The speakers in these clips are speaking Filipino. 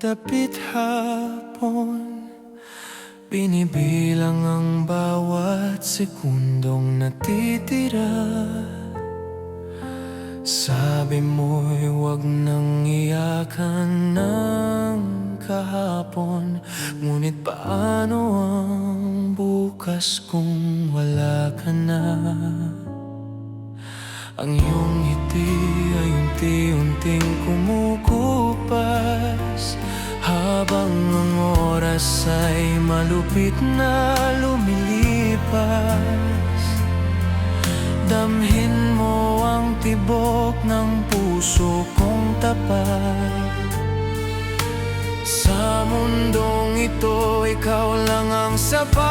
dapit hapon, binibilang ang bawat sekundong natitira. Sabi mo'y huwag nang iyakan ng kahapon, ngunit paano ang bukas kung wala ka na? Ang iyong ngiti ay unti-unting kumukupas, habang ang oras ay malupit na lumilipas. Damhin mo ang tibok ng puso kong tapat. Sa mundong ito, ikaw lang ang sapat.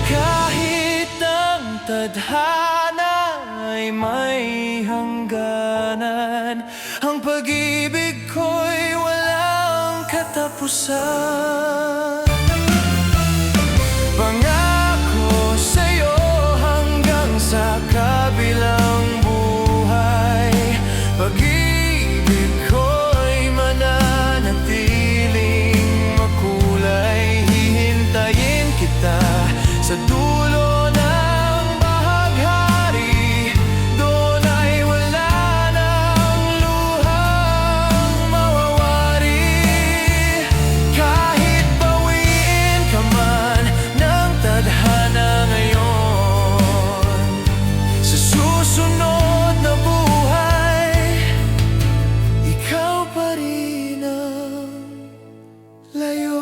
Kahit ang tadhana ay may hangganan, ang pag-ibig ko'y walang katapusan. Pangako sa'yo hanggang sa kabilang buhay, pag-ibig ko'y mananatiling makulay. Hihintayin kita sa dulo ng bahaghari, doon ay wala nang luhang mawawari. Kahit bawiin ka man ng tadhana ngayon, sa susunod na buhay, ikaw pa rin ang layon.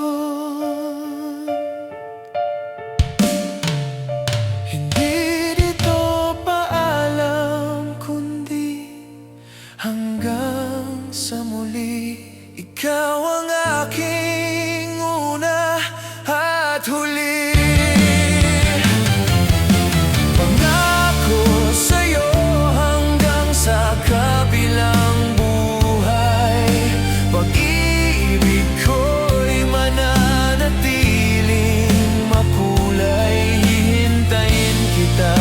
Hindi dito paalam, kundi hanggang sa muli. Ikaw ang aking una at huli. Pangako sa'yo hanggang sa kabilang buhay, pag-ibig ko'y mananatiling makulay. Hihintayin kita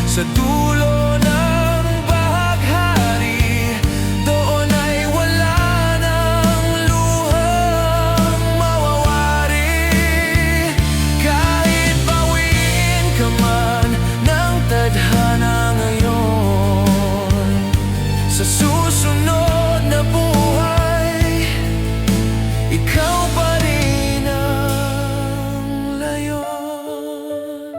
sa dulo ng bahaghari, doon ay wala nang luhang mawawari. Kahit bawiin ka man ng tadhana ngayon, sa susunod na buhay, ikaw pa rin ang layon.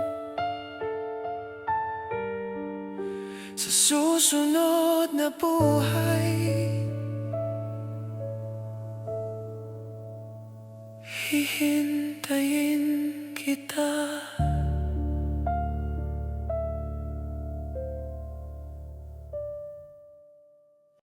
Sa susunod na buhay, hihintayin kita.